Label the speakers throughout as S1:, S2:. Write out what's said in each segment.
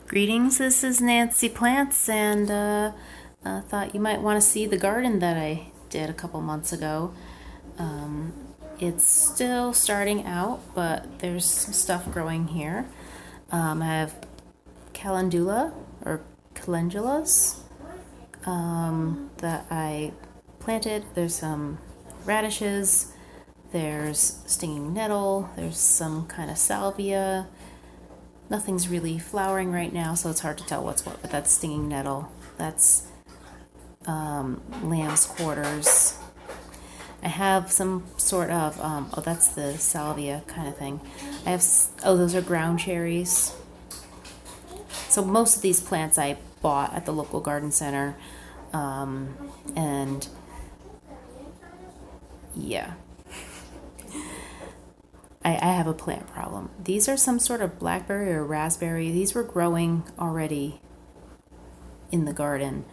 S1: Greetings, this is Nancy Plants, and thought you might want to see the garden that I did a couple months ago. It's still starting out, but there's some stuff growing here. I have calendula or calendulas that I planted. There's some radishes, there's stinging nettle, there's some kind of salvia. Nothing's really flowering right now, so it's hard to tell what's what, but that's stinging nettle. That's lamb's quarters. I have some sort of, oh, that's the salvia kind of thing. I have, oh, those are ground cherries. So most of these plants I bought at the local garden center, and yeah. I have a plant problem. These are some sort of blackberry or raspberry. These were growing already in the garden.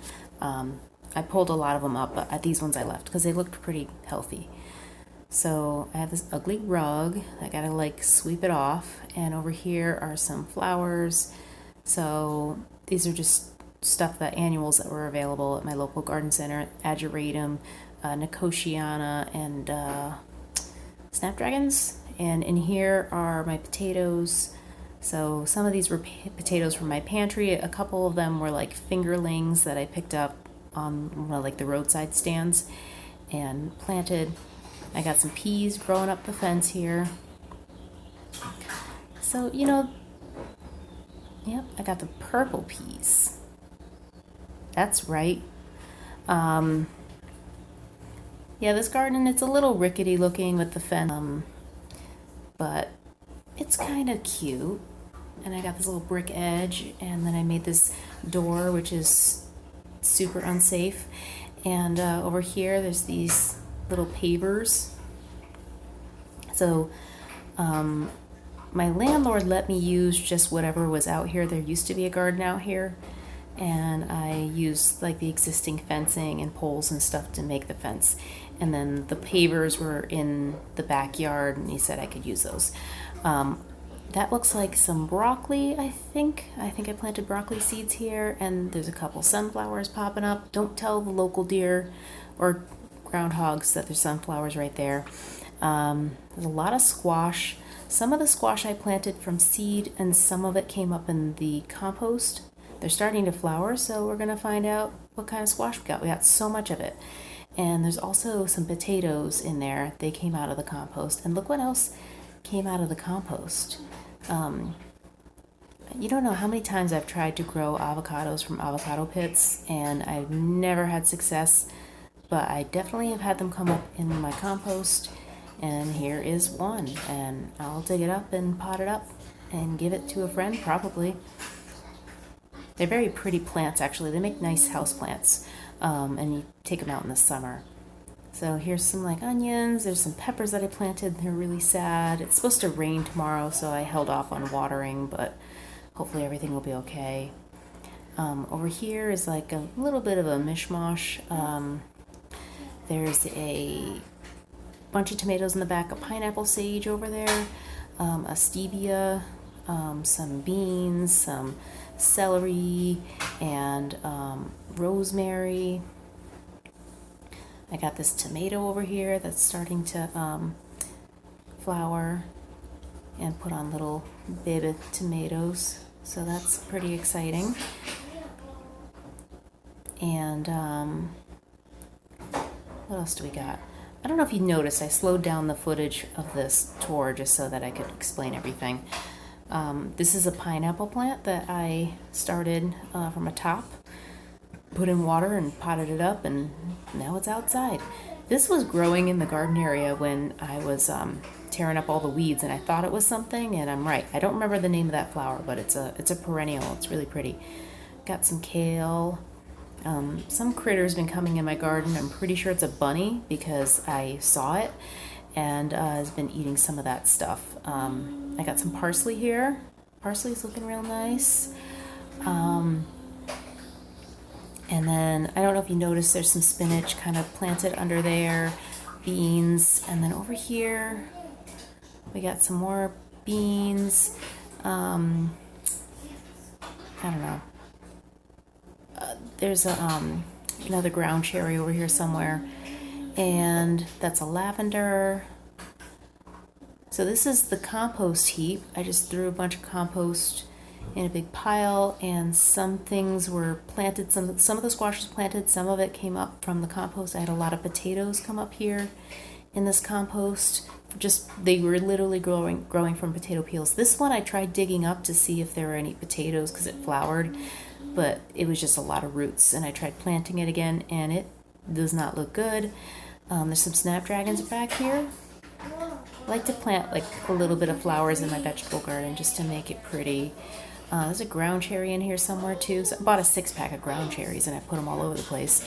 S1: I pulled a lot of them up, but these ones I left because they looked pretty healthy. So I have this ugly rug. I gotta like sweep it off. And over here are some flowers. So these are just stuff, that annuals that were available at my local garden center. Ageratum, Nicotiana, and snapdragons. And in here are my potatoes. So some of these were potatoes from my pantry. A couple of them were like fingerlings that I picked up on like the roadside stands and planted. I got some peas growing up the fence here. So, you know, yep, I got the purple peas. That's right. Yeah, this garden, it's a little rickety looking with the fence. But it's kind of cute. And I got this little brick edge, and then I made this door, which is super unsafe. And over here, there's these little pavers. So my landlord let me use just whatever was out here. There used to be a garden out here, and I used like the existing fencing and poles and stuff to make the fence. And then the pavers were in the backyard, and he said I could use those. That looks like some broccoli, I think. I planted broccoli seeds here, and there's a couple sunflowers popping up. Don't tell the local deer or groundhogs that there's sunflowers right there. There's a lot of squash. Some of the squash I planted from seed, and some of it came up in the compost. They're starting to flower, so we're gonna find out what kind of squash we got. We got so much of it. And there's also some potatoes in there. They came out of the compost. And look what else came out of the compost. You don't know how many times I've tried to grow avocados from avocado pits, and I've never had success, but I definitely have had them come up in my compost. And here is one, and I'll dig it up and pot it up and give it to a friend, probably. They're very pretty plants, actually. They make nice house plants, and you take them out in the summer. So here's some like onions. There's some peppers that I planted. They're really sad. It's supposed to rain tomorrow, so I held off on watering, but hopefully everything will be okay. Over here is like a little bit of a mishmash. There's a bunch of tomatoes in the back, a pineapple sage over there, a stevia, some beans, some celery, and rosemary. I got this tomato over here that's starting to flower and put on little baby tomatoes, so that's pretty exciting. And what else do we got? I don't know if you noticed, I slowed down the footage of this tour just so that I could explain everything. This is a pineapple plant that I started from a top, put in water and potted it up, and now it's outside. This was growing in the garden area when I was tearing up all the weeds, and I thought it was something, and I'm right. I don't remember the name of that flower, but it's a perennial. It's really pretty. Got some kale. Some critter's been coming in my garden. I'm pretty sure it's a bunny because I saw it, and has been eating some of that stuff. I got some parsley here. Parsley's looking real nice. And then, I don't know if you noticed, there's some spinach kind of planted under there, beans, and then over here, we got some more beans. I don't there's another ground cherry over here somewhere, and that's a lavender. So this is the compost heap. I just threw a bunch of compost in a big pile, and some things were planted. Some of the squash was planted. Some of it came up from the compost. I had a lot of potatoes come up here in this compost. They were literally growing from potato peels. This one I tried digging up to see if there were any potatoes because it flowered, but it was just a lot of roots. And I tried planting it again, and it does not look good. There's some snapdragons back here. I like to plant like a little bit of flowers in my vegetable garden just to make it pretty. There's a ground cherry in here somewhere too. So I bought a 6-pack of ground cherries and I put them all over the place.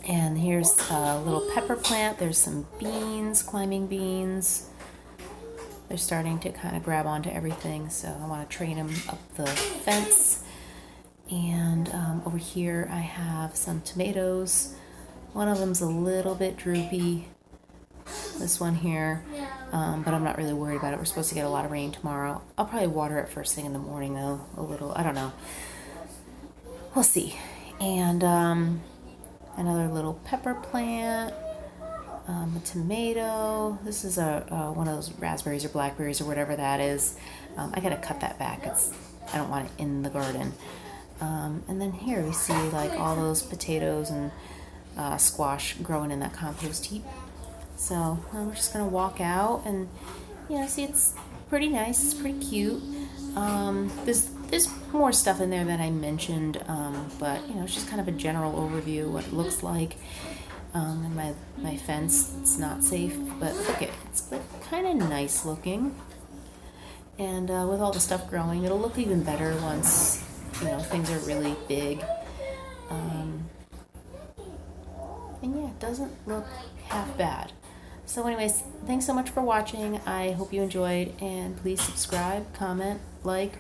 S1: And here's a little pepper plant. There's some beans, climbing beans. They're starting to kind of grab onto everything, so I want to train them up the fence. And over here I have some tomatoes. One of them's a little bit droopy, this one here, but I'm not really worried about it. We're supposed to get a lot of rain tomorrow. I'll probably water it first thing in the morning though, a little, I don't know. We'll see. And another little pepper plant, a tomato. This is one of those raspberries or blackberries or whatever that is. I gotta cut that back. I don't want it in the garden. And then here we see like all those potatoes and squash growing in that compost heap. So we're just gonna walk out and see, it's pretty nice. It's pretty cute. There's more stuff in there that I mentioned, but it's just kind of a general overview of what it looks like. And my fence, it's not safe, but look at it. It's kind of nice looking. And with all the stuff growing, it'll look even better once things are really big. And yeah, it doesn't look half bad. So anyways, thanks so much for watching. I hope you enjoyed, and please subscribe, comment, like,